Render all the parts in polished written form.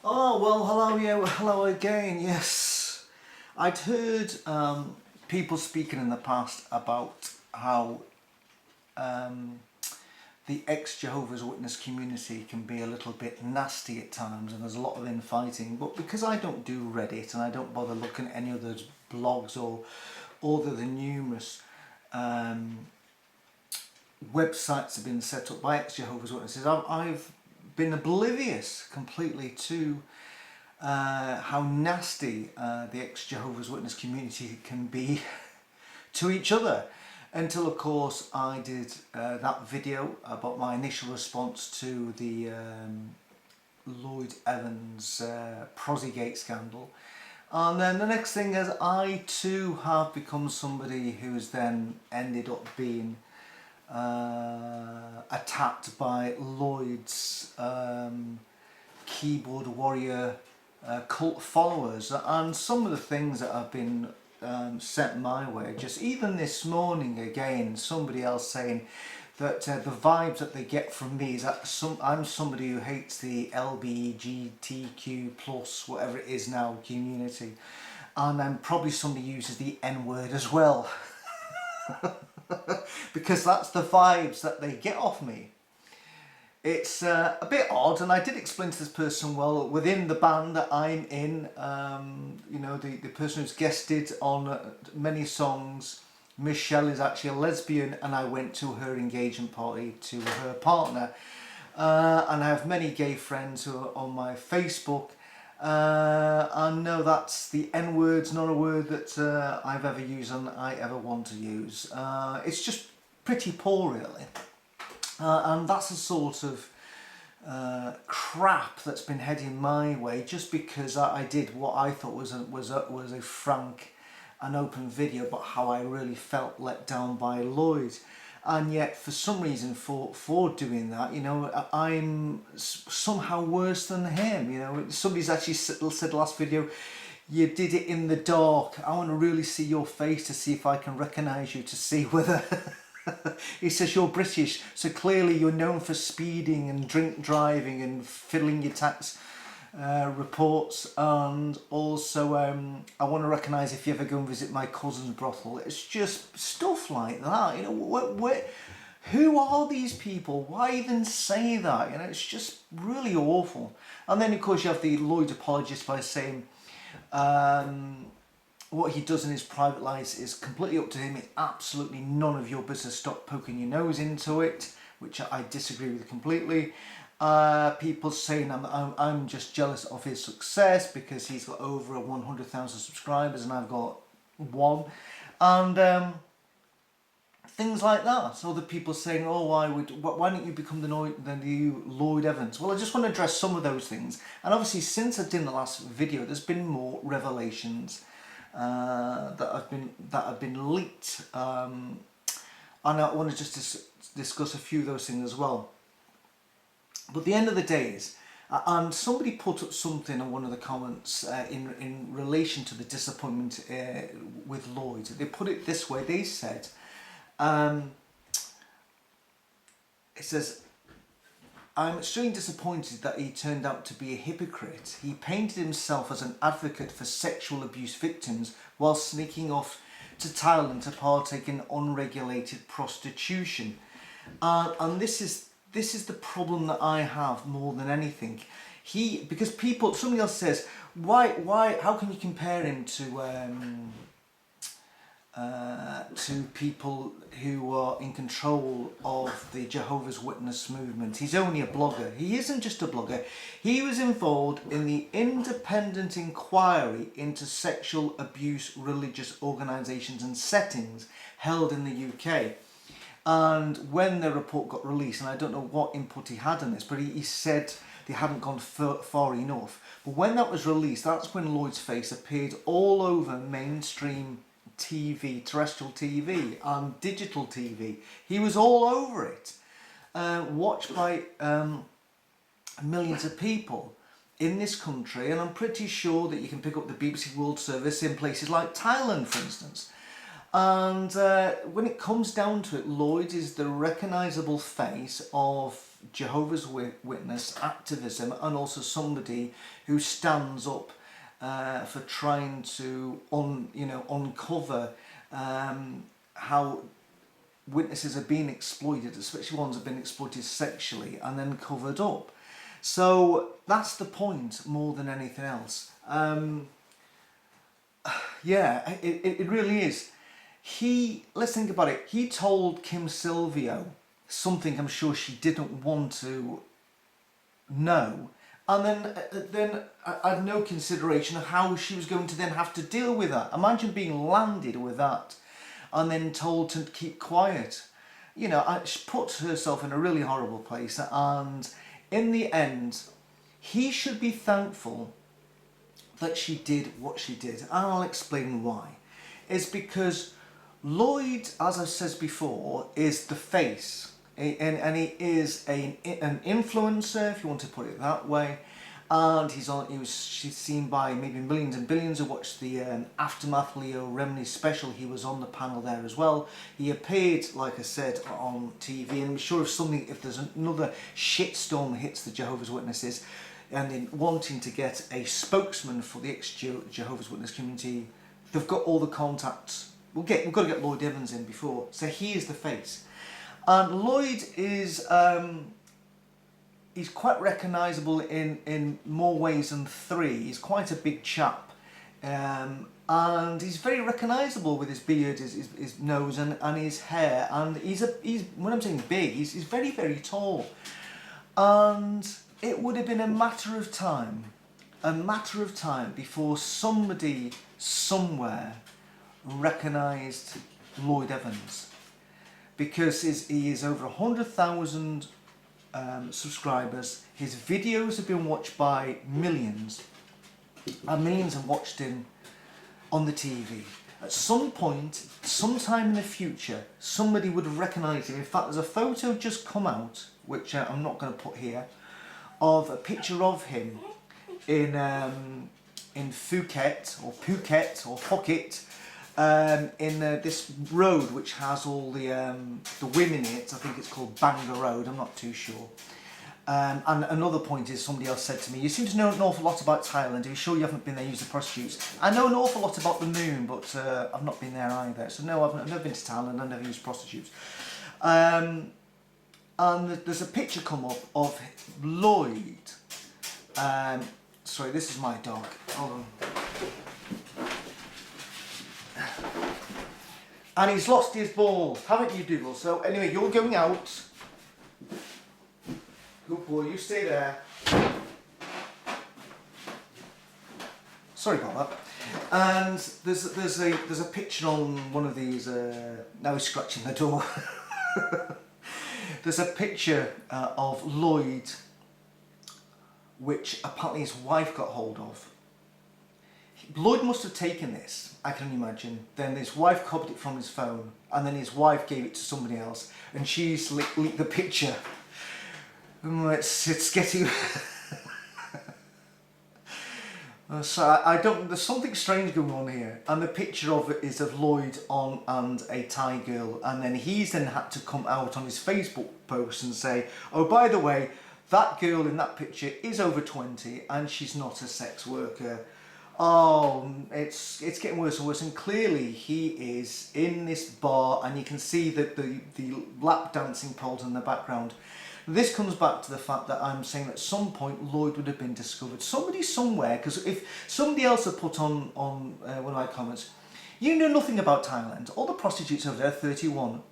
Oh, well, hello, yeah, well, hello again, yes. I'd heard people speaking in the past about how the ex-Jehovah's Witness community can be a little bit nasty at times and there's a lot of infighting, but because I don't do Reddit and I don't bother looking at any other blogs or the numerous websites have been set up by ex-Jehovah's Witnesses, I've been oblivious completely to how nasty the ex-Jehovah's Witness community can be to each other. Until, of course, I did that video about my initial response to the Lloyd Evans Prozziegate scandal. And then the next thing is I too have become somebody who's then ended up being attacked by Lloyd's keyboard warrior cult followers, and some of the things that have been sent my way, just even this morning again, somebody else saying that the vibes that they get from me is that I'm somebody who hates the LGBTQ plus whatever it is now community, and I'm probably somebody who uses the N-word as well. Because that's the vibes that they get off me. It's a bit odd, and I did explain to this person, well, within the band that I'm in, you know, the person who's guested on many songs, Michelle, is actually a lesbian, and I went to her engagement party to her partner. And I have many gay friends who are on my Facebook. And no, that's the N-word's not a word that I've ever used and I ever want to use. It's just pretty poor, really. And that's the sort of crap that's been heading my way just because I did what I thought was a frank and open video about how I really felt let down by Lloyd. And yet, for some reason, for doing that, you know, I'm somehow worse than him. You know, somebody's actually said last video, you did it in the dark. I want to really see your face to see if I can recognise you, to see whether... He says you're British, so clearly you're known for speeding and drink driving and fiddling your tax reports, and also I want to recognise if you ever go and visit my cousin's brothel. It's just stuff like that, you know. Who are these people? Why even say that? You know, it's just really awful. And then of course you have the Lloyd apologist by saying what he does in his private life is completely up to him. It's absolutely none of your business. Stop poking your nose into it, which I disagree with completely. People saying I'm just jealous of his success because he's got over 100,000 subscribers and I've got one, and things like that. So the people saying, oh, why don't you become the new Lloyd Evans? Well, I just want to address some of those things. And obviously, since I did the last video, there's been more revelations that have been leaked, and I want to just discuss a few of those things as well. But at the end of the day is, and somebody put up something in one of the comments in relation to the disappointment with Lloyd. They put it this way. They said, it says, I'm extremely disappointed that he turned out to be a hypocrite. He painted himself as an advocate for sexual abuse victims while sneaking off to Thailand to partake in unregulated prostitution. And this is the problem that I have more than anything. Because somebody else says, how can you compare him to people who are in control of the Jehovah's Witness movement? He's only a blogger. He isn't just a blogger. He was involved in the independent inquiry into sexual abuse religious organisations and settings held in the UK. And when the report got released, and I don't know what input he had in this, but he said they hadn't gone far enough. But when that was released, that's when Lloyd's face appeared all over mainstream TV, terrestrial TV and digital TV. He was all over it, watched by millions of people in this country, and I'm pretty sure that you can pick up the BBC World Service in places like Thailand, for instance. And when it comes down to it, Lloyd is the recognisable face of Jehovah's Witness activism, and also somebody who stands up for trying to uncover how witnesses are being exploited, especially ones that have been exploited sexually and then covered up. So that's the point more than anything else. Yeah, it really is. Let's think about it. He told Kim Silvio something I'm sure she didn't want to know, and then I had no consideration of how she was going to then have to deal with that. Imagine being landed with that and then told to keep quiet. She put herself in a really horrible place, and in the end, he should be thankful that she did what she did, and I'll explain why. It's because Lloyd, as I said before, is the face, and he is an influencer, if you want to put it that way. And she's seen by maybe millions and billions who watched the Aftermath Leo Remini special. He was on the panel there as well. He appeared, like I said, on TV, and I'm sure if there's another shitstorm hits the Jehovah's Witnesses, and in wanting to get a spokesman for the ex-Jehovah's Witness community, they've got all the contacts. We've got to get Lloyd Evans in before. So he is the face. And Lloyd is... he's quite recognisable in more ways than three. He's quite a big chap. And he's very recognisable with his beard, his nose and his hair. And he's when I'm saying big, he's very, very tall. And it would have been a matter of time before somebody somewhere recognised Lloyd Evans, because he is over 100,000 subscribers. His videos have been watched by millions, and millions have watched him on the TV. At some point, sometime in the future, somebody would have recognised him. In fact, there's a photo just come out, which I'm not going to put here, of a picture of him in Phuket or Phuket, in this road which has all the women in it. I think it's called Bangor Road, I'm not too sure. And another point is, somebody else said to me, you seem to know an awful lot about Thailand. Are you sure you haven't been there using prostitutes? I know an awful lot about the moon, but I've not been there either. So no, I've never been to Thailand, I've never used prostitutes. And there's a picture come up of Lloyd. Sorry, this is my dog. Hold on. And he's lost his ball, haven't you, Dougal? So anyway, you're going out. Good boy, you stay there. Sorry about that. And there's a picture on one of these. Now he's scratching the door. There's a picture of Lloyd, which apparently his wife got hold of. Lloyd must have taken this, I can imagine. Then his wife copied it from his phone, and then his wife gave it to somebody else, and she's leaked the picture. It's getting... So I don't... There's something strange going on here, and the picture of it is of Lloyd and a Thai girl, and then he's then had to come out on his Facebook post and say, oh, by the way, that girl in that picture is over 20 and she's not a sex worker. Oh, it's getting worse and worse, and clearly he is in this bar, and you can see that the lap dancing poles in the background. This comes back to the fact that I'm saying at some point Lloyd would have been discovered. Somebody somewhere, because if somebody else had put on one of my comments, you know nothing about Thailand, all the prostitutes over there are 31.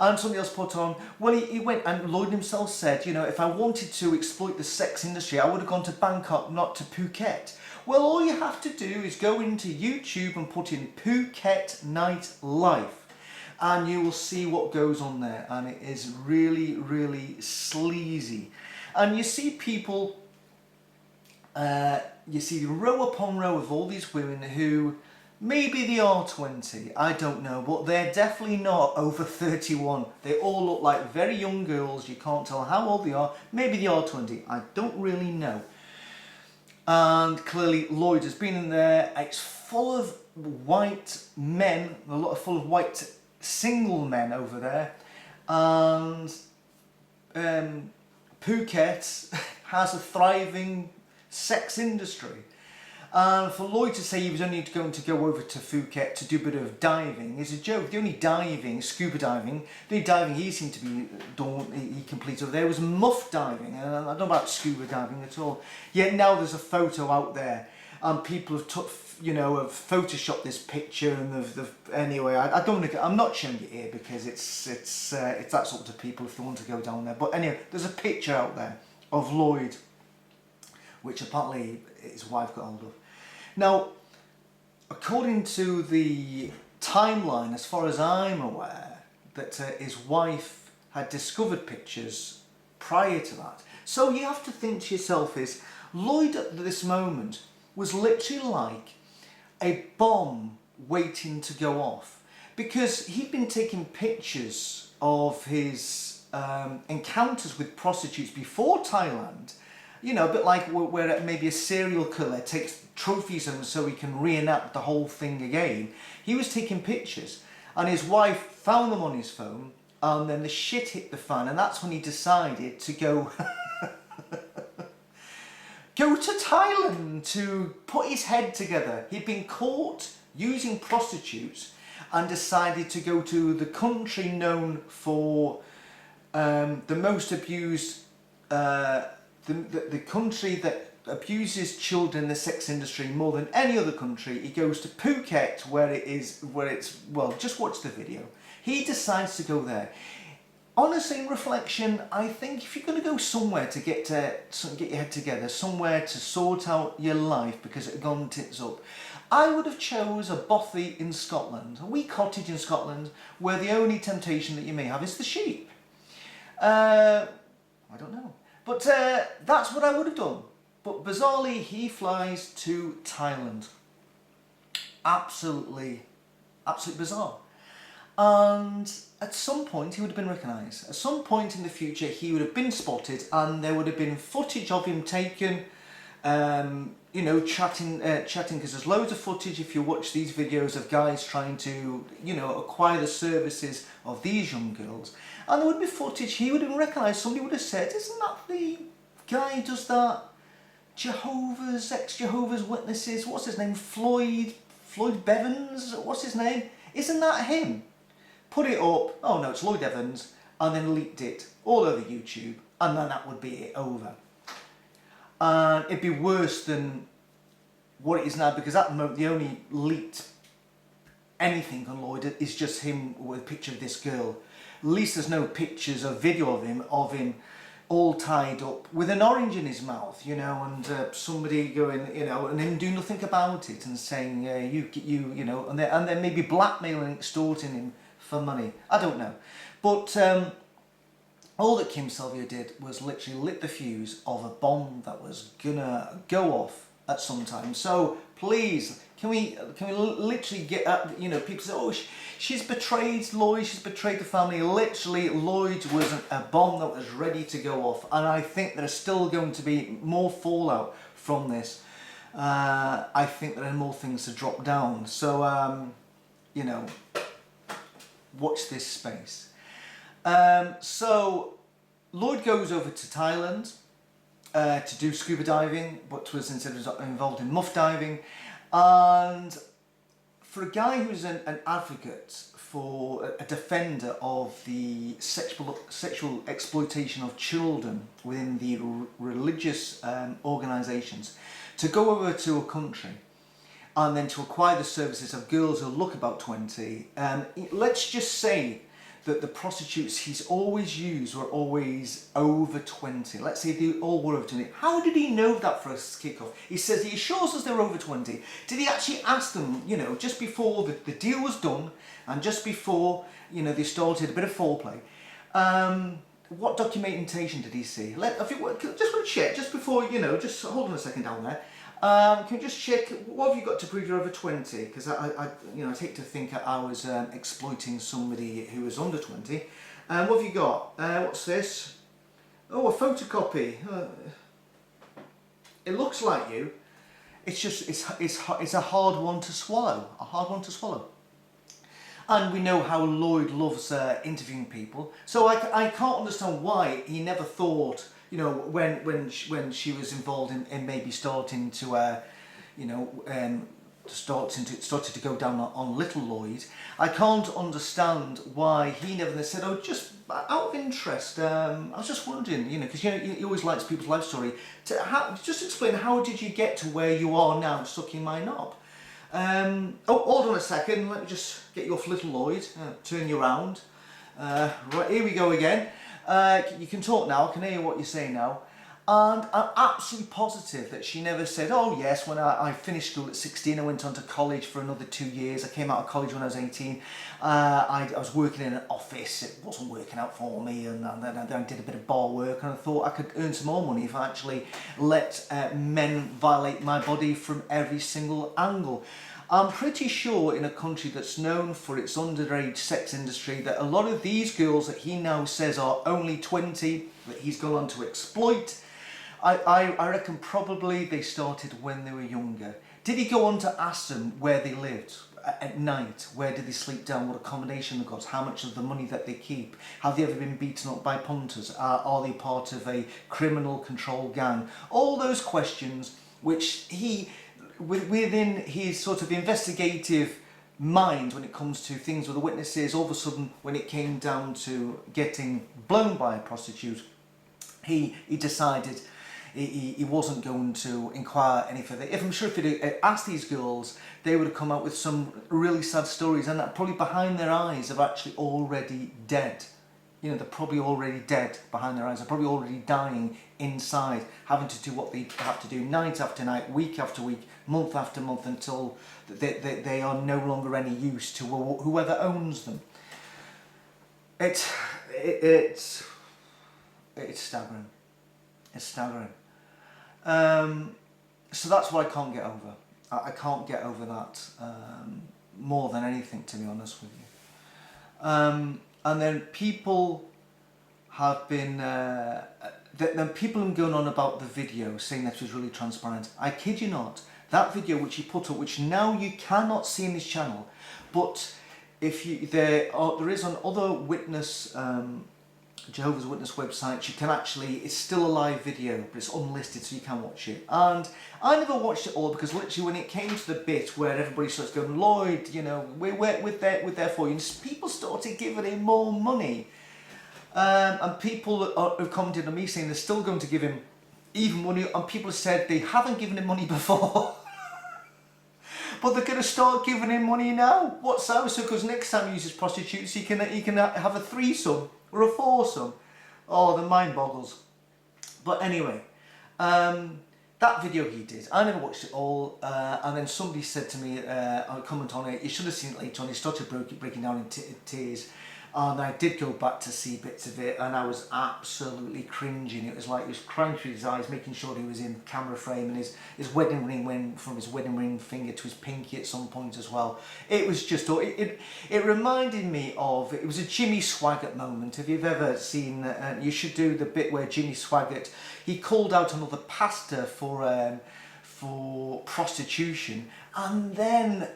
And somebody else put on, well, he went, and Lloyd himself said, you know, if I wanted to exploit the sex industry, I would have gone to Bangkok, not to Phuket. Well, all you have to do is go into YouTube and put in Phuket nightlife, and you will see what goes on there, and it is really, really sleazy. And you see people, you see row upon row of all these women who, maybe they are 20, I don't know, but they're definitely not over 31. They all look like very young girls. You can't tell how old they are. Maybe they are 20. I don't really know. And clearly Lloyd has been in there. It's full of white men, full of white single men over there. And Phuket has a thriving sex industry. And for Lloyd to say he was only going to go over to Phuket to do a bit of diving is a joke. The only diving, scuba diving, the diving he seemed to be doing, he completed over there was muff diving. And I don't know about scuba diving at all. Yet now there's a photo out there, and people have have photoshopped this picture, and anyway, I don't want to. I'm not showing it here because it's that sort of people if they want to go down there. But anyway, there's a picture out there of Lloyd, which apparently his wife got hold of. Now, according to the timeline, as far as I'm aware, that his wife had discovered pictures prior to that. So you have to think to yourself is, Lloyd at this moment was literally like a bomb waiting to go off, because he'd been taking pictures of his encounters with prostitutes before Thailand. You know, a bit like where maybe a serial killer takes trophies of them so he can reenact the whole thing again. He was taking pictures, and his wife found them on his phone, and then the shit hit the fan, and that's when he decided to go go to Thailand to put his head together. He'd been caught using prostitutes and decided to go to the country known for the most abused the country that abuses children in the sex industry more than any other country. He goes to Phuket, where it's, well, just watch the video. He decides to go there. Honestly, in reflection, I think if you're going to go somewhere to get your head together, somewhere to sort out your life because it had gone tits up, I would have chose a bothy in Scotland, a wee cottage in Scotland, where the only temptation that you may have is the sheep. I don't know. But that's what I would have done. But bizarrely, he flies to Thailand. Absolutely bizarre. And at some point, he would have been recognised. At some point in the future, he would have been spotted, and there would have been footage of him taken, chatting, because there's loads of footage if you watch these videos of guys trying to, acquire the services of these young girls. And there would be footage, he would have been recognised, somebody would have said, isn't that the guy who does that? Ex-Jehovah's Witnesses, what's his name? Floyd Bevans, what's his name? Isn't that him? Put it up, oh no, it's Lloyd Evans, and then leaked it all over YouTube, and then that would be it over. And it'd be worse than what it is now, because at the moment the only leaked anything on Lloyd is just him with a picture of this girl. At least there's no pictures or video of him all tied up with an orange in his mouth, and somebody going, and him doing nothing about it and saying, and they're maybe blackmailing, extorting him for money. I don't know. But all that Kim Silvio did was literally lit the fuse of a bomb that was gonna go off at some time. So please, can we literally get at, people say, oh, she's betrayed Lloyd, she's betrayed the family. Literally, Lloyd was a bomb that was ready to go off, and I think there's still going to be more fallout from this. I think there are more things to drop down. So, watch this space. So, Lloyd goes over to Thailand to do scuba diving, but was instead involved in muff diving. And for a guy who's an advocate for a defender of the sexual exploitation of children within the religious organisations, to go over to a country and then to acquire the services of girls who look about 20, let's just say that the prostitutes he's always used were always over 20. Let's say they all were over 20. How did he know that for a kick-off? He says he assures us they're over 20. Did he actually ask them, just before the deal was done and just before, they started a bit of foreplay? What documentation did he see? Just want to check, just before, just hold on a second down there. Can you just check, what have you got to prove you're over 20? Because I'd hate to think I was exploiting somebody who was under 20. What have you got? What's this? Oh, a photocopy. it looks like you. It's just, it's a hard one to swallow, And we know how Lloyd loves interviewing people. So I can't understand why he never thought, you know, when she was involved in maybe starting to, you know, started to go down on little Lloyd. I can't understand why he never said, oh, just out of interest, I was just wondering, you know, because, you know, he always likes people's life story. Just explain, how did you get to where you are now, sucking my knob? Oh, hold on a second, let me just get you off little Lloyd, turn you around. Right, here we go again. You can talk now, I can hear what you're saying now. And I'm absolutely positive that she never said, oh yes, when I finished school at 16, I went on to college for another 2 years. I came out of college when I was 18. I was working in an office. It wasn't working out for me, and then I did a bit of bar work, and I thought I could earn some more money if I actually let men violate my body from every single angle. I'm pretty sure in a country that's known for its underage sex industry that a lot of these girls that he now says are only 20, that he's gone on to exploit, I reckon probably they started when they were younger. Did he go on to ask them where they lived at night? Where did they sleep down? What accommodation they got? How much of the money that they keep? Have they ever been beaten up by punters? Are they part of a criminal control gang? All those questions which he, within his sort of investigative mind when it comes to things with the witnesses, all of a sudden when it came down to getting blown by a prostitute, he decided he wasn't going to inquire any further. I'm sure if he'd asked these girls, they would have come out with some really sad stories, and that probably behind their eyes are actually already dead. You know, they're probably already dead behind their eyes. They're probably already dying inside, having to do what they have to do night after night, week after week, month after month, until they are no longer any use to whoever owns them. It's staggering. It's staggering. So that's what I can't get over. I can't get over that more than anything, to be honest with you. And then people have been, then people have gone on about the video, saying that it was really transparent. I kid you not, that video which he put up, which now you cannot see in his channel, but if you, there is on other witness, Jehovah's Witness website, you can actually, it's still a live video, but it's unlisted, so you can watch it. And I never watched it all, because literally when it came to the bit where everybody starts going, Lloyd, you know, we're there for you, and people started giving him more money. And people have commented on me saying they're still going to give him even money, and people have said they haven't given him money before. But they're going to start giving him money now. What's that? So because next time he uses prostitutes, he can have a threesome or a foursome. Oh, the mind boggles. But anyway, that video he did, I never watched it all, and then somebody said to me, I'll comment on it, you should have seen it later on, he started breaking down in tears. And I did go back to see bits of it, and I was absolutely cringing. It was like he was crying through his eyes, making sure he was in camera frame, and his wedding ring went from his wedding ring finger to his pinky at some point as well. It was just, it reminded me of, it was a Jimmy Swaggart moment. If you've ever seen, you should do the bit where Jimmy Swaggart, he called out another pastor for prostitution, and then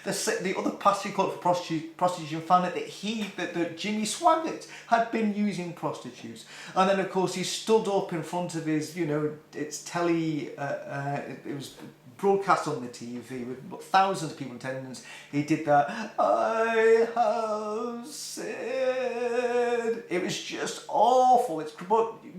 the other pastor he called for prostitution found out that Jimmy Swaggart had been using prostitutes. And then of course he stood up in front of his, you know, it's it was broadcast on the TV with thousands of people in attendance. He did that, I have sinned. It was just awful.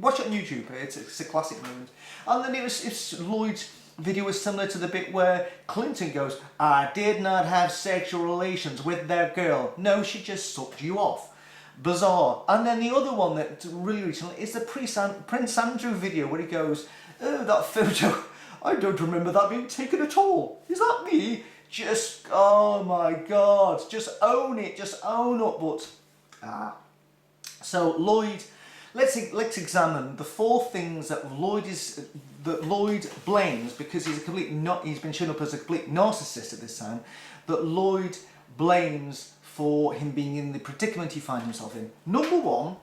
Watch it on YouTube, it's a classic moment. And then it's Lloyd's video was similar to the bit where Clinton goes, I did not have sexual relations with that girl. No, she just sucked you off. Bizarre. And then the other one that really recently is the Prince Andrew video where he goes, oh, that photo, I don't remember that being taken at all. Is that me? Just, oh my God, just own it, just own up. But, so Lloyd, let's examine the 4 things that Lloyd blames, because he's been shown up as a complete narcissist at this time, that Lloyd blames for him being in the predicament he finds himself in. Number 1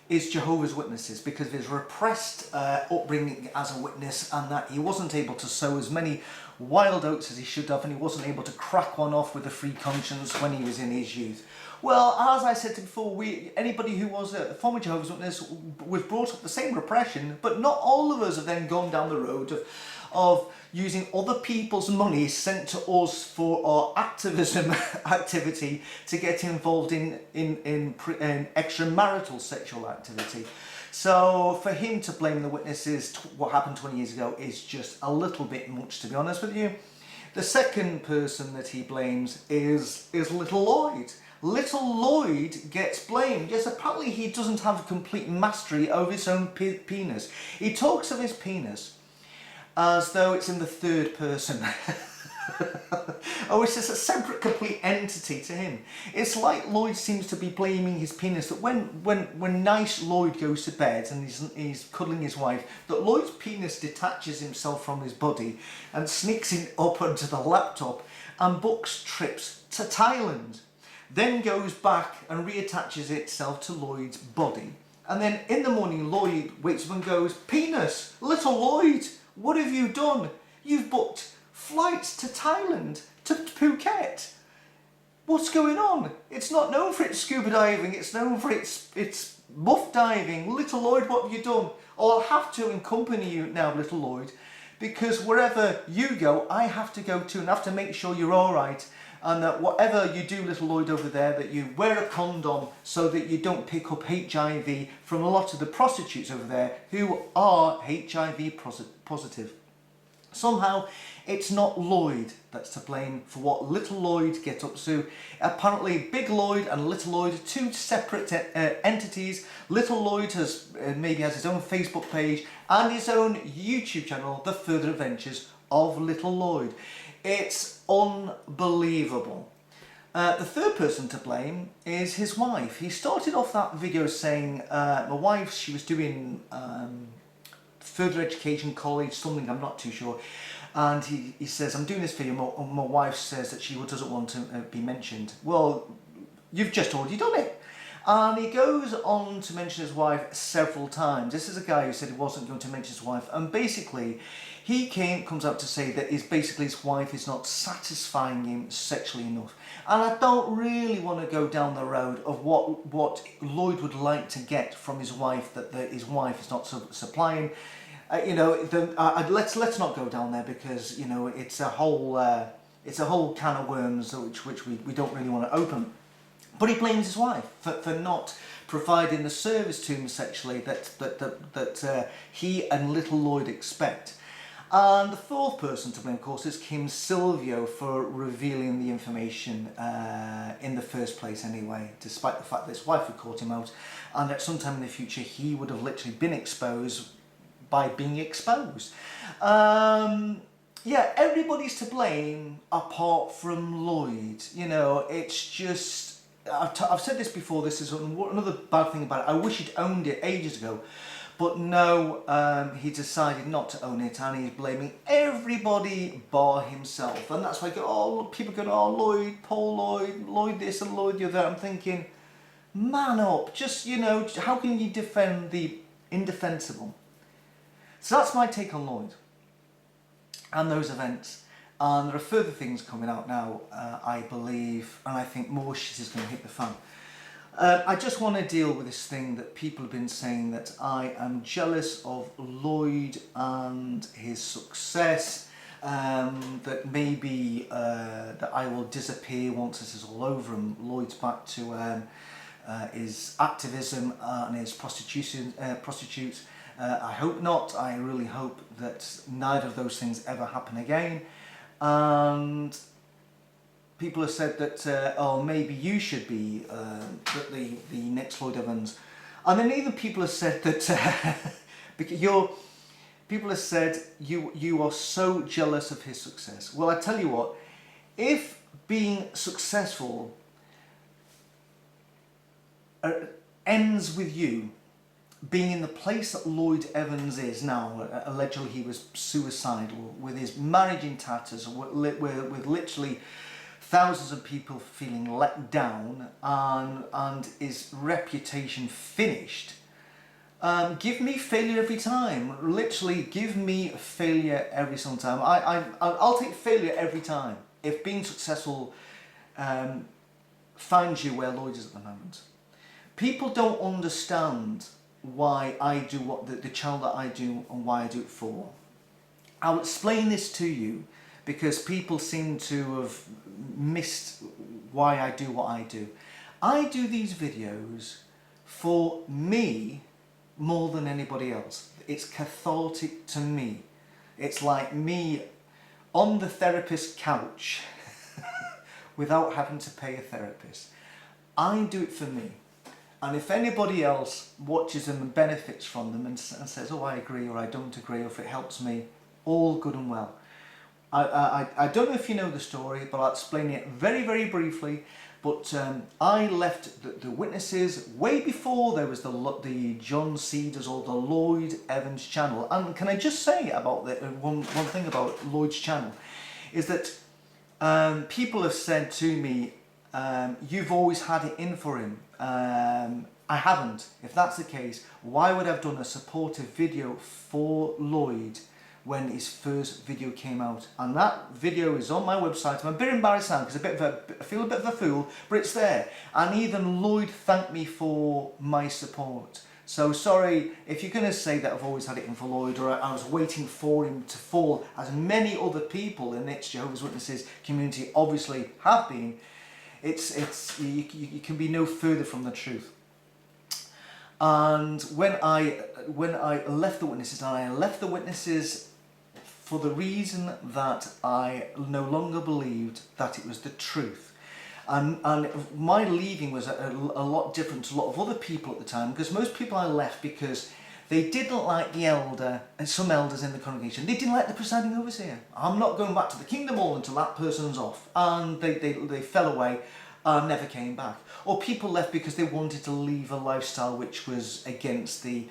is Jehovah's Witnesses, because of his repressed upbringing as a witness, and that he wasn't able to sow as many wild oats as he should have, and he wasn't able to crack one off with a free conscience when he was in his youth. Well, as I said before, anybody who was a former Jehovah's Witness was brought up the same repression, but not all of us have then gone down the road of using other people's money sent to us for our activism activity to get involved in extramarital sexual activity. So for him to blame the witnesses, what happened 20 years ago, is just a little bit much, to be honest with you. The second person that he blames is little Lloyd. Little Lloyd gets blamed. Yes, apparently he doesn't have complete mastery over his own penis. He talks of his penis as though it's in the third person. Oh, it's just a separate, complete entity to him. It's like Lloyd seems to be blaming his penis, that when nice Lloyd goes to bed and he's cuddling his wife, that Lloyd's penis detaches himself from his body and sneaks in up onto the laptop and books trips to Thailand. Then goes back and reattaches itself to Lloyd's body. And then in the morning, Lloyd wakes up and goes, "Penis, little Lloyd, what have you done? You've booked flights to Thailand, to Phuket. What's going on? It's not known for its scuba diving, it's known for its muff diving. Little Lloyd, what have you done? Oh, I'll have to accompany you now, little Lloyd, because wherever you go, I have to go too, and I have to make sure you're all right. And that whatever you do, little Lloyd, over there, that you wear a condom so that you don't pick up HIV from a lot of the prostitutes over there who are HIV positive." Somehow it's not Lloyd that's to blame for what little Lloyd gets up to. Apparently Big Lloyd and little Lloyd are two separate entities. Little Lloyd maybe has his own Facebook page and his own YouTube channel, The Further Adventures of Little Lloyd. It's unbelievable. The third person to blame is his wife. He started off that video saying, my wife, she was doing further education college, something, I'm not too sure. And he says, "I'm doing this video, my wife says that she doesn't want to be mentioned." Well, you've just already done it. And he goes on to mention his wife several times. This is a guy who said he wasn't going to mention his wife, and basically he comes out to say that his wife is not satisfying him sexually enough. And I don't really want to go down the road of what Lloyd would like to get from his wife that his wife is not supplying. Let's not go down there, because it's a whole can of worms which we don't really want to open. But he blames his wife for not providing the service to him sexually that he and little Lloyd expect. And the fourth person to blame, of course, is Silvio for revealing the information in the first place anyway, despite the fact that his wife had caught him out, and at some time in the future he would have literally been exposed by being exposed. Yeah, everybody's to blame apart from Lloyd. It's just... I've said this before, this is another bad thing about it. I wish he'd owned it ages ago. But no, he decided not to own it, and he's blaming everybody bar himself. And that's why people go, "Oh, Lloyd, Paul Lloyd, Lloyd this and Lloyd the other." I'm thinking, man up, just, how can you defend the indefensible? So that's my take on Lloyd and those events. And there are further things coming out now, I believe, and I think more shit is going to hit the fan. I just want to deal with this thing that people have been saying, that I am jealous of Lloyd and his success, that maybe that I will disappear once this is all over and Lloyd's back to his activism and his prostitutes. I hope not. I really hope that neither of those things ever happen again. And people have said that, oh, maybe you should be the next Lloyd Evans. And then even people have said that people have said you are so jealous of his success. Well, I tell you what, if being successful ends with you being in the place that Lloyd Evans is now, allegedly he was suicidal, with his marriage in tatters, with literally thousands of people feeling let down, and his reputation finished, Give me failure every time. Literally, give me failure every single time. I'll take failure every time. If being successful finds you where Lloyd is at the moment. People don't understand why I do what the channel that I do and why I do it for. I'll explain this to you because people seem to have missed why I do what I do. I do these videos for me more than anybody else. It's cathartic to me. It's like me on the therapist's couch without having to pay a therapist. I do it for me. And if anybody else watches them and benefits from them and says, oh, I agree, or I don't agree, or if it helps me, all good and well. I don't know if you know the story, but I'll explain it very, very briefly. But I left the witnesses way before there was the John Cedars or the Lloyd Evans channel. And can I just say about one thing about Lloyd's channel is that people have said to me, you've always had it in for him. I haven't. If that's the case, why would I have done a supportive video for Lloyd when his first video came out? And that video is on my website. I'm a bit embarrassed now because I feel a bit of a fool, but it's there. And even Lloyd thanked me for my support. So sorry if you're going to say that I've always had it in for Lloyd, or I was waiting for him to fall, as many other people in the Jehovah's Witnesses community obviously have been. You can be no further from the truth. And when I left the witnesses, and I left the witnesses for the reason that I no longer believed that it was the truth. And my leaving was a lot different to a lot of other people at the time, because most people I left because they didn't like the elder and some elders in the congregation. They didn't like the presiding overseer. I'm not going back to the Kingdom Hall until that person's off. And they fell away and never came back. Or people left because they wanted to leave a lifestyle which was against the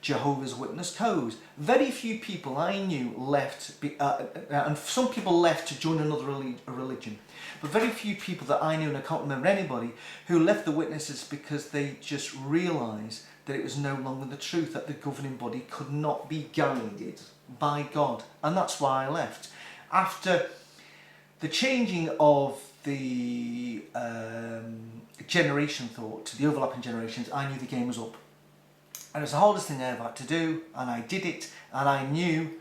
Jehovah's Witness code. Very few people I knew left, and some people left to join another religion. But very few people that I knew, and I can't remember anybody, who left the witnesses because they just realised that it was no longer the truth, that the governing body could not be guided by God. And that's why I left. After the changing of the generation thought to the overlapping generations, I knew the game was up. And it was the hardest thing I ever had to do, and I did it, and I knew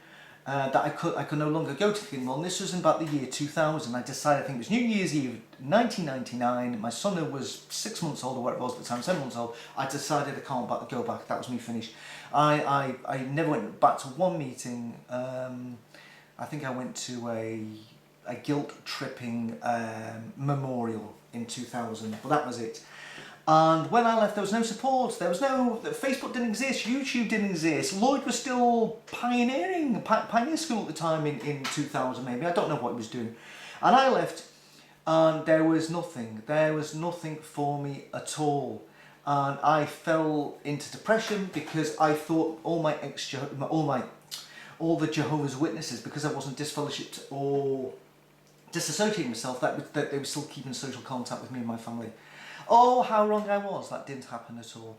that I could no longer go to the Kingdom Hall. And this was in about the year 2000. I decided, I think it was New Year's Eve 1999, my son was 6 months old, or whatever it was at the time, 7 months old. I decided I can't go back, that was me finished. I never went back to one meeting. I think I went to a guilt-tripping memorial in 2000, but that was it. And when I left, there was no support. There was no, Facebook didn't exist, YouTube didn't exist. Lloyd was still pioneering, pioneer school at the time in 2000 maybe. I don't know what he was doing. And I left, and there was nothing. There was nothing for me at all. And I fell into depression because I thought all the Jehovah's Witnesses, because I wasn't disfellowshipped or disassociating myself, that they were still keeping social contact with me and my family. Oh, how wrong I was. That didn't happen at all.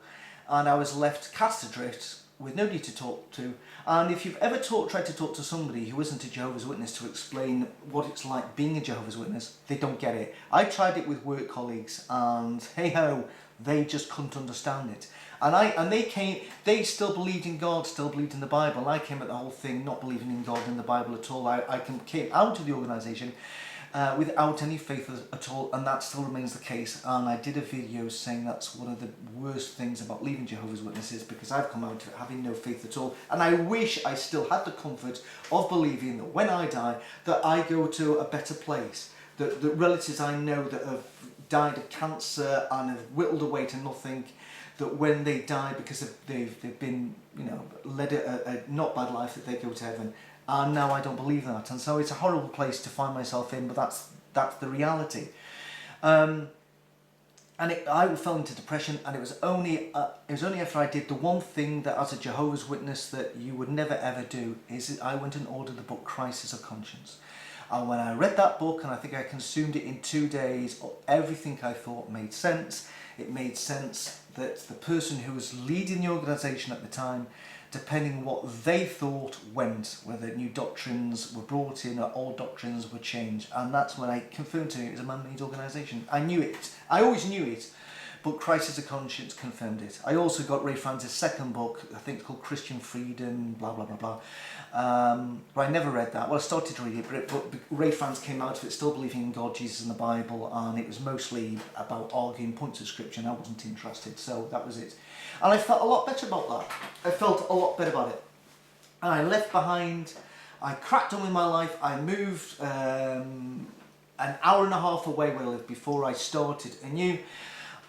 And I was left cast adrift with nobody to talk to. And if you've ever tried to talk to somebody who isn't a Jehovah's Witness to explain what it's like being a Jehovah's Witness, they don't get it. I tried it with work colleagues, and hey-ho, they just couldn't understand it. And they still believed in God, still believed in the Bible. I came at the whole thing not believing in God and the Bible at all. I came out of the organisation without any faith at all, and that still remains the case. And I did a video saying that's one of the worst things about leaving Jehovah's Witnesses, because I've come out of it having no faith at all. And I wish I still had the comfort of believing that when I die, that I go to a better place. That the relatives I know that have died of cancer and have whittled away to nothing, that when they die because they've been, you know, led a not bad life, that they go to heaven. And now I don't believe that, and so it's a horrible place to find myself in, but that's the reality. I fell into depression, and it was only after I did the one thing that, as a Jehovah's Witness, that you would never ever do, is I went and ordered the book Crisis of Conscience. And when I read that book, and I think I consumed it in 2 days, everything I thought made sense. It made sense that the person who was leading the organisation at the time, depending what they thought went, whether new doctrines were brought in or old doctrines were changed. And that's when I confirmed to him it was a man-made organisation. I knew it. I always knew it. But Crisis of Conscience confirmed it. I also got Ray France's second book, I think it's called Christian Freedom, blah, blah, blah, blah. But I never read that. Well, I started to read it, but Ray France came out of it still believing in God, Jesus and the Bible, and it was mostly about arguing points of scripture, and I wasn't interested, so that was it. And I felt a lot better about that. I felt a lot better about it. And I left behind, I cracked on with my life, I moved an hour and a half away where I lived before I started anew.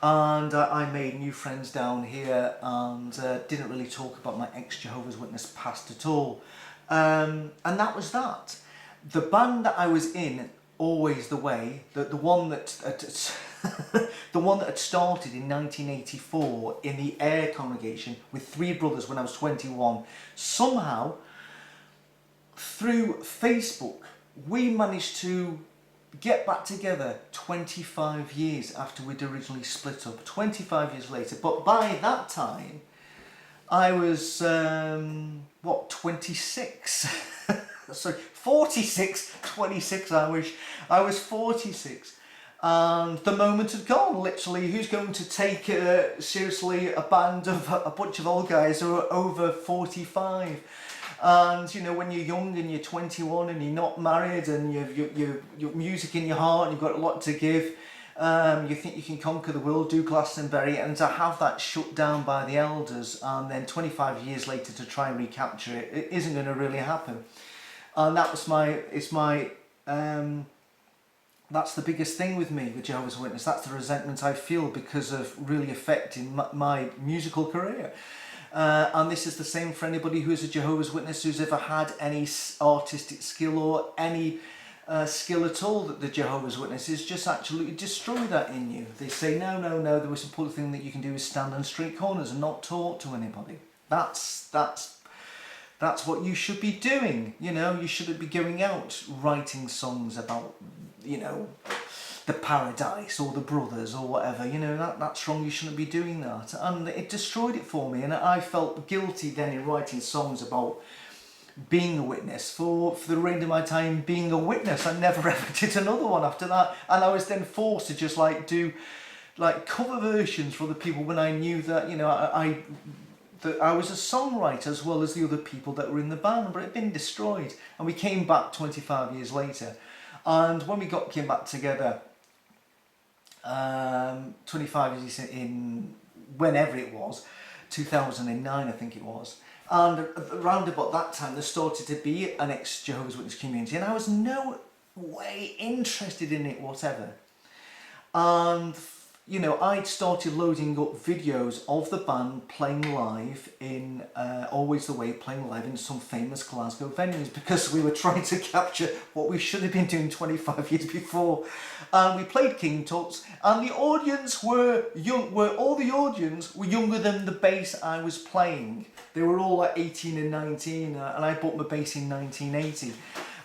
And I made new friends down here and didn't really talk about my ex-Jehovah's Witness past at all. And that was that. The band that I was in, Always the Way, the one that the one that had started in 1984 in the Air congregation with 3 brothers when I was 21, somehow through Facebook we managed to get back together 25 years after we'd originally split up, 25 years later. But by that time, I was, 26? Sorry, 46, 26 I wish. I was 46. And the moment had gone, literally. Who's going to take seriously a band of a bunch of old guys who are over 45? And you know, when you're young and you're 21 and you're not married and you've music in your heart and you've got a lot to give, you think you can conquer the world, do Glastonbury, and to have that shut down by the elders and then 25 years later to try and recapture it, it isn't going to really happen. And that was that's the biggest thing with me, with Jehovah's Witness. That's the resentment I feel because of really affecting my musical career. And this is the same for anybody who's a Jehovah's Witness who's ever had any artistic skill or any skill at all, that the Jehovah's Witnesses just absolutely destroy that in you. They say, no, the most important thing that you can do is stand on street corners and not talk to anybody. That's what you should be doing. You know, you shouldn't be going out writing songs about, you know, the paradise or the brothers or whatever. You know, that's wrong. You shouldn't be doing that. And it destroyed it for me, and I felt guilty then in writing songs about being a witness for the remainder of my time being a witness. I never ever did another one after that, and I was then forced to just like do like cover versions for other people when I knew that, you know, that I was a songwriter as well as the other people that were in the band, but it had been destroyed. And we came back 25 years later, and when we came back together 25 years in whenever it was, 2009 I think it was, and around about that time there started to be an ex-Jehovah's Witness community, and I was no way interested in it whatever. And you know, I'd started loading up videos of the band playing live in Always the Way, playing live in some famous Glasgow venues, because we were trying to capture what we should have been doing 25 years before. And we played King Tuts, and the audience were young. All the audience were younger than the bass I was playing. They were all like 18 and 19, and I bought my bass in 1980.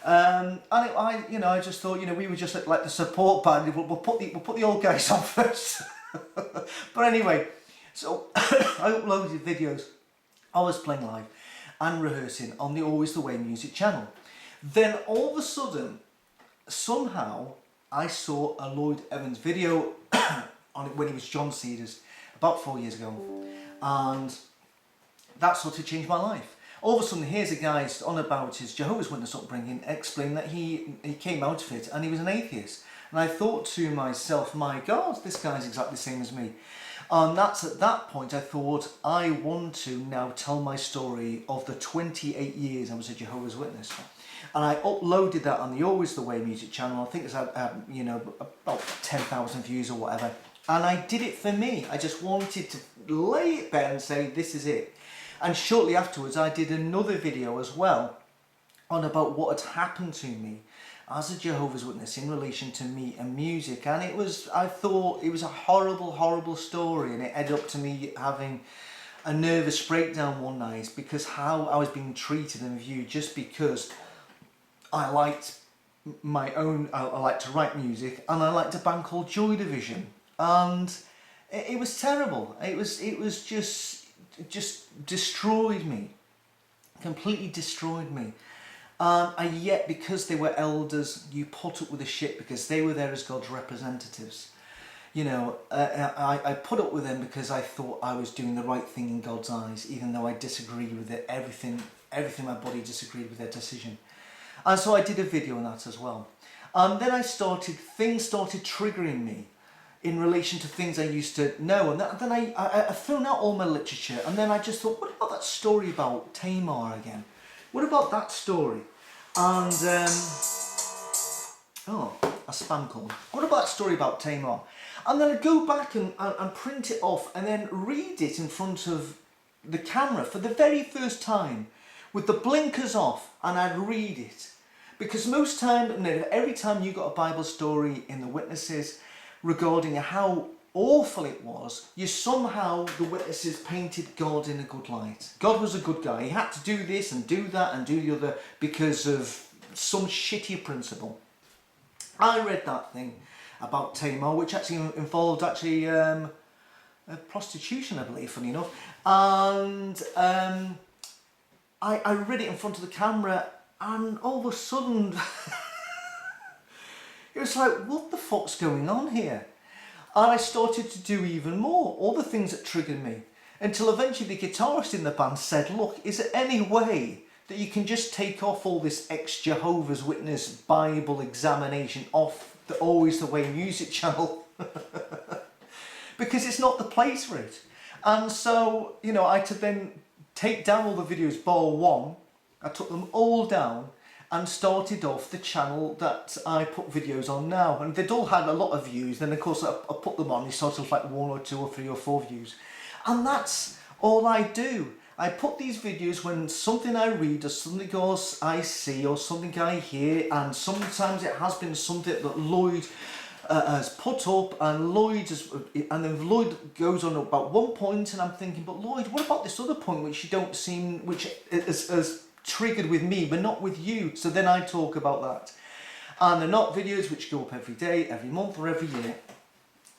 And I just thought, you know, we were just like the support band. We'll put the old guys on first. But anyway, so I uploaded videos. I was playing live and rehearsing on the Always the Way music channel. Then all of a sudden, somehow, I saw a Lloyd Evans video on it when he was John Cedars about 4 years ago, and that sort of changed my life. All of a sudden, here's a guy on about his Jehovah's Witness upbringing, explaining that he came out of it and he was an atheist. And I thought to myself, my God, this guy's exactly the same as me. And that's at that point I thought, I want to now tell my story of the 28 years I was a Jehovah's Witness. And I uploaded that on the Always the Way music channel. I think it's you know, about 10,000 views or whatever. And I did it for me. I just wanted to lay it bare and say, this is it. And shortly afterwards, I did another video as well on about what had happened to me as a Jehovah's Witness in relation to me and music. And it was, I thought it was a horrible, horrible story. And it ended up to me having a nervous breakdown one night because how I was being treated and viewed just because I liked my own, I like to write music, and I liked a band called Joy Division. And It was terrible. It was just destroyed me, completely destroyed me. And yet, because they were elders, you put up with the shit because they were there as God's representatives. You know, I put up with them because I thought I was doing the right thing in God's eyes, even though I disagreed with it. Everything my body disagreed with their decision. And so I did a video on that as well. Then things started triggering me in relation to things I used to know. And then I've thrown out all my literature. And then I just thought, what about that story about Tamar again? What about that story? And, a spam call. What about that story about Tamar? And then I'd go back and print it off and then read it in front of the camera for the very first time with the blinkers off, and I'd read it. Because every time you got a Bible story in the witnesses regarding how awful it was, the witnesses painted God in a good light. God was a good guy. He had to do this and do that and do the other because of some shitty principle. I read that thing about Tamar, which actually involved prostitution, I believe, funny enough. And I read it in front of the camera, and all of a sudden, it was like, what the fuck's going on here? And I started to do even more, all the things that triggered me, until eventually the guitarist in the band said, look, is there any way that you can just take off all this ex-Jehovah's Witness Bible examination off the Always the Way music channel? Because it's not the place for it. And so, you know, I had to then take down all the videos bar one. I took them all down and started off the channel that I put videos on now. And they'd all had a lot of views. Then, of course, I put them on. They started off like 1 or 2 or 3 or 4 views. And that's all I do. I put these videos when something I read or something else I see or something I hear, and sometimes it has been something that Lloyd has put up, and then Lloyd goes on about one point, and I'm thinking, but Lloyd, what about this other point which has triggered with me but not with you? So then I talk about that. And they're not videos which go up every day, every month or every year.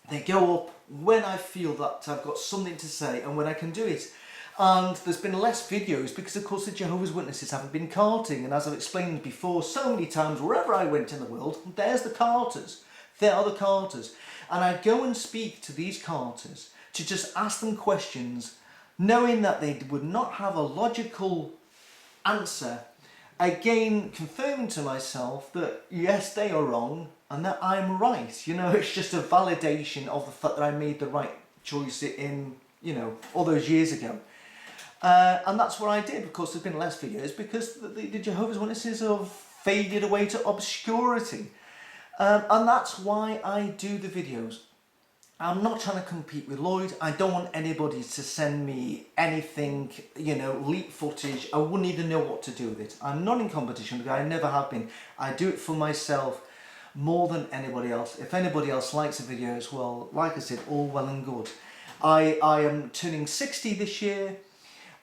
They go up when I feel that I've got something to say and when I can do it. And there's been less videos because, of course, the Jehovah's Witnesses haven't been carting. And as I've explained before so many times, wherever I went in the world, there's the carters. There are the carters. And I'd go and speak to these carters to just ask them questions, knowing that they would not have a logical answer. Again, confirming to myself that, yes, they are wrong and that I'm right. You know, it's just a validation of the fact that I made the right choice in, you know, all those years ago. And that's what I did. Of course, there's been less videos because the Jehovah's Witnesses have faded away to obscurity. And that's why I do the videos. I'm not trying to compete with Lloyd. I don't want anybody to send me anything, you know, leak footage. I wouldn't even know what to do with it. I'm not in competition because I never have been. I do it for myself more than anybody else. If anybody else likes the videos, well, like I said, all well and good. I am turning 60 this year.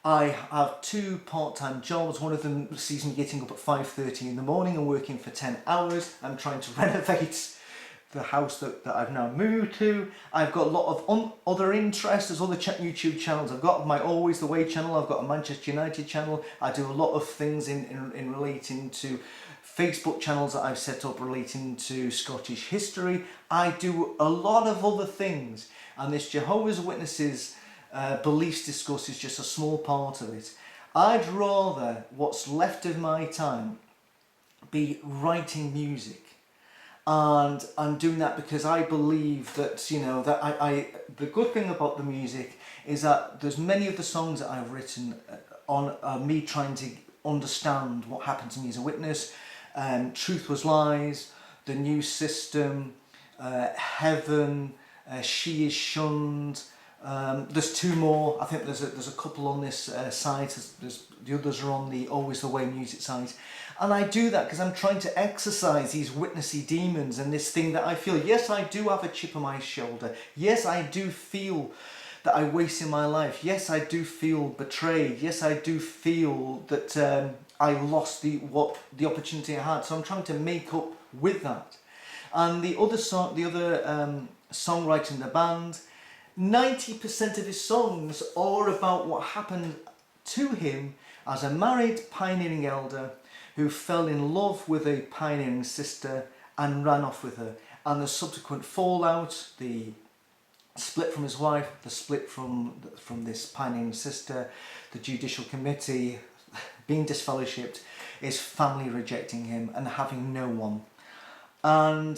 I have 2 part-time jobs. One of them sees me getting up at 5:30 in the morning and working for 10 hours. I'm trying to renovate the house that I've now moved to. I've got a lot of other interests. There's other YouTube channels. I've got my Always the Way channel. I've got a Manchester United channel. I do a lot of things in relating to Facebook channels that I've set up relating to Scottish history. I do a lot of other things. And this Jehovah's Witnesses beliefs discussed is just a small part of it. I'd rather what's left of my time be writing music. And I'm doing that because I believe that, you know, that the good thing about the music is that there's many of the songs that I've written on me trying to understand what happened to me as a witness. Truth Was Lies, The New System, Heaven, She Is Shunned. There's 2 more. I think there's a couple on this site. The others are on the Always the Way music site. And I do that because I'm trying to exercise these witnessy demons and this thing that I feel, yes, I do have a chip on my shoulder. Yes, I do feel that I wasted my life. Yes, I do feel betrayed. Yes, I do feel that I lost the opportunity I had. So I'm trying to make up with that. And the other songwriter in the band, 90% of his songs are about what happened to him as a married pioneering elder who fell in love with a pioneering sister and ran off with her. And the subsequent fallout, the split from his wife, the split from this pioneering sister, the judicial committee being disfellowshipped, his family rejecting him and having no one. And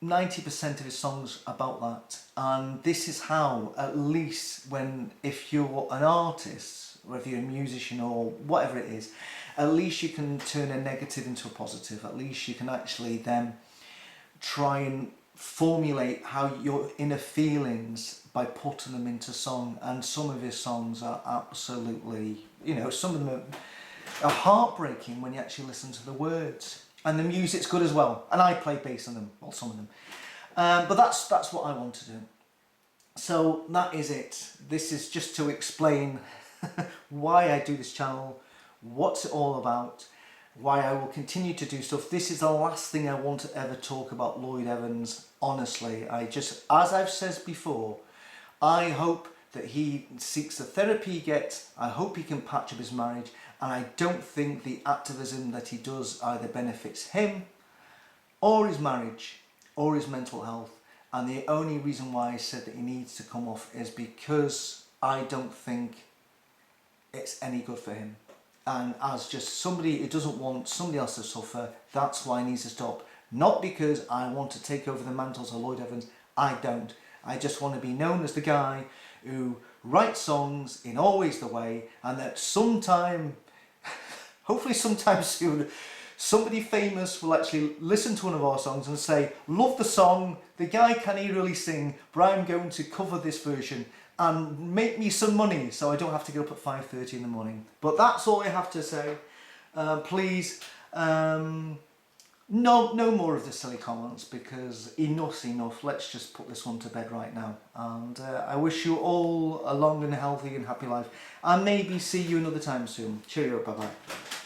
90% of his songs about that. And this is how, at least if you're an artist, or if you're a musician or whatever it is, at least you can turn a negative into a positive. At least you can actually then try and formulate how your inner feelings by putting them into song. And some of his songs are absolutely, some of them are heartbreaking when you actually listen to the words. And the music's good as well. And I play bass on them, well, some of them. But that's what I want to do. So that is it. This is just to explain why I do this channel, what's it all about, why I will continue to do stuff. This is the last thing I want to ever talk about Lloyd Evans. Honestly, as I've said before, I hope that he seeks the therapy he gets. I hope he can patch up his marriage. And I don't think the activism that he does either benefits him or his marriage or his mental health. And the only reason why I said that he needs to come off is because I don't think it's any good for him. And as just somebody who doesn't want somebody else to suffer, that's why he needs to stop. Not because I want to take over the mantles of Lloyd Evans. I don't. I just want to be known as the guy who writes songs in Always the Way, and that sometime, hopefully sometime soon, somebody famous will actually listen to one of our songs and say, love the song, the guy can't really sing, but I'm going to cover this version and make me some money so I don't have to get up at 5:30 in the morning. But that's all I have to say. Please, no more of the silly comments, because enough's enough. Let's just put this one to bed right now. And I wish you all a long and healthy and happy life. And maybe see you another time soon. Cheerio, bye-bye.